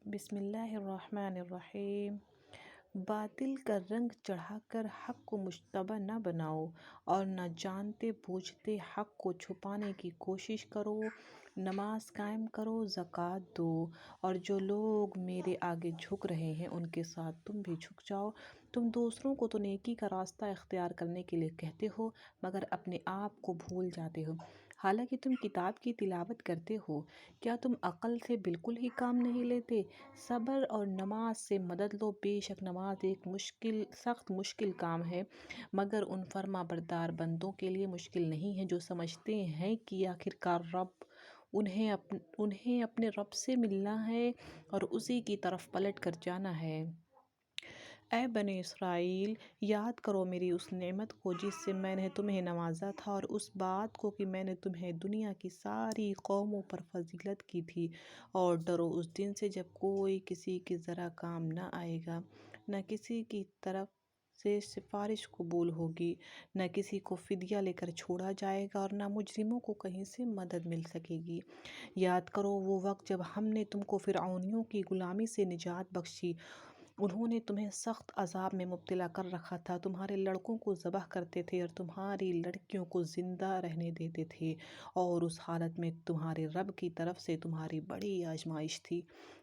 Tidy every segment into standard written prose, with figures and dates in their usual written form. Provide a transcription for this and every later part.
بسم اللہ الرحمن الرحیم۔ باطل کا رنگ چڑھا کر حق کو مشتبہ نہ بناؤ اور نہ جانتے بوجھتے حق کو چھپانے کی کوشش کرو۔ نماز قائم کرو، زکوٰۃ دو، اور جو لوگ میرے آگے جھک رہے ہیں ان کے ساتھ تم بھی جھک جاؤ۔ تم دوسروں کو تو نیکی کا راستہ اختیار کرنے کے لیے کہتے ہو مگر اپنے آپ کو بھول جاتے ہو، حالانکہ تم کتاب کی تلاوت کرتے ہو۔ کیا تم عقل سے بالکل ہی کام نہیں لیتے؟ صبر اور نماز سے مدد لو، بے شک نماز ایک سخت مشکل کام ہے، مگر ان فرما بردار بندوں کے لیے مشکل نہیں ہے جو سمجھتے ہیں کہ آخرکار انہیں اپنے رب سے ملنا ہے اور اسی کی طرف پلٹ کر جانا ہے۔ اے بنی اسرائیل، یاد کرو میری اس نعمت کو جس سے میں نے تمہیں نوازا تھا، اور اس بات کو کہ میں نے تمہیں دنیا کی ساری قوموں پر فضیلت کی تھی، اور ڈرو اس دن سے جب کوئی کسی کی ذرا کام نہ آئے گا، نہ کسی کی طرف سے سفارش قبول ہوگی، نہ کسی کو فدیہ لے کر چھوڑا جائے گا، اور نہ مجرموں کو کہیں سے مدد مل سکے گی۔ یاد کرو وہ وقت جب ہم نے تم کو فرعونیوں کی غلامی سے نجات بخشی، انہوں نے تمہیں سخت عذاب میں مبتلا کر رکھا تھا، تمہارے لڑکوں کو ذبح کرتے تھے اور تمہاری لڑکیوں کو زندہ رہنے دیتے تھے، اور اس حالت میں تمہارے رب کی طرف سے تمہاری بڑی آزمائش تھی۔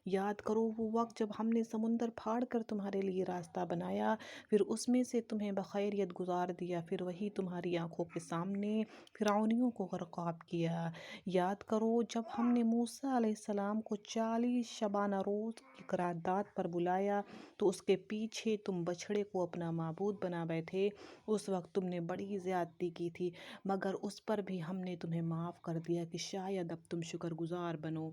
یاد کرو وہ وقت جب ہم نے سمندر پھاڑ کر تمہارے لیے راستہ بنایا، پھر اس میں سے تمہیں بخیریت گزار دیا، پھر وہی تمہاری آنکھوں کے سامنے فرعونیوں کو غرقاب کیا۔ یاد کرو جب ہم نے موسیٰ علیہ السلام کو 40 شبانہ روز کی قرارداد پر بلایا تو اس کے پیچھے تم بچھڑے کو اپنا معبود بنا بیٹھے۔ اس وقت تم نے بڑی زیادتی کی تھی، مگر اس پر بھی ہم نے تمہیں معاف کر دیا کہ شاید اب تم شکر گزار بنو۔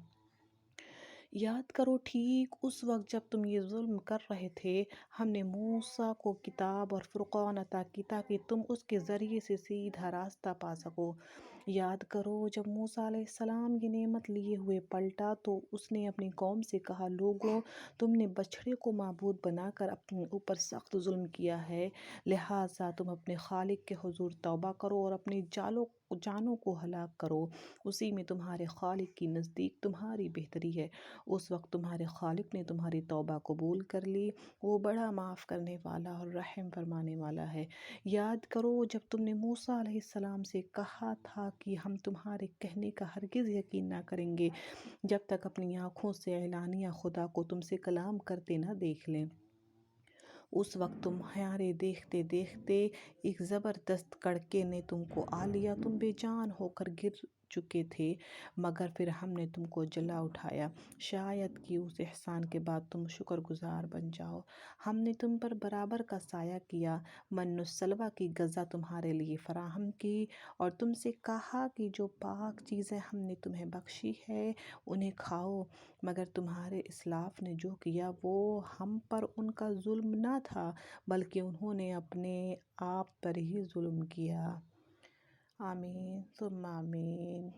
یاد کرو ٹھیک اس وقت جب تم یہ ظلم کر رہے تھے، ہم نے موسیٰ کو کتاب اور فرقان عطا کی تاکہ تم اس کے ذریعے سے سیدھا راستہ پا سکو۔ یاد کرو جب موسیٰ علیہ السلام یہ نعمت لیے ہوئے پلٹا تو اس نے اپنی قوم سے کہا، لوگو، تم نے بچھڑے کو معبود بنا کر اپنے اوپر سخت ظلم کیا ہے، لہٰذا تم اپنے خالق کے حضور توبہ کرو اور اپنی جانوں کو ہلاک کرو، اسی میں تمہارے خالق کی نزدیک تمہاری بہتری ہے۔ اس وقت تمہارے خالق نے تمہاری توبہ قبول کر لی، وہ بڑا معاف کرنے والا اور رحم فرمانے والا ہے۔ یاد کرو جب تم نے موسیٰ علیہ السلام سے کہا تھا کہ ہم تمہارے کہنے کا ہرگز یقین نہ کریں گے جب تک اپنی آنکھوں سے اعلانیہ خدا کو تم سے کلام کرتے نہ دیکھ لیں۔ اس وقت تمہارے دیکھتے دیکھتے ایک زبردست کڑکے نے تم کو آ لیا، تم بے جان ہو کر گر چکے تھے، مگر پھر ہم نے تم کو جلا اٹھایا، شاید کہ اس احسان کے بعد تم شکر گزار بن جاؤ۔ ہم نے تم پر برابر کا سایہ کیا، من و سلویٰ کی غذا تمہارے لیے فراہم کی، اور تم سے کہا کہ جو پاک چیزیں ہم نے تمہیں بخشی ہے انہیں کھاؤ، مگر تمہارے اسلاف نے جو کیا وہ ہم پر ان کا ظلم نہ تھا بلکہ انہوں نے اپنے آپ پر ہی ظلم کیا۔ آمین ثم آمین۔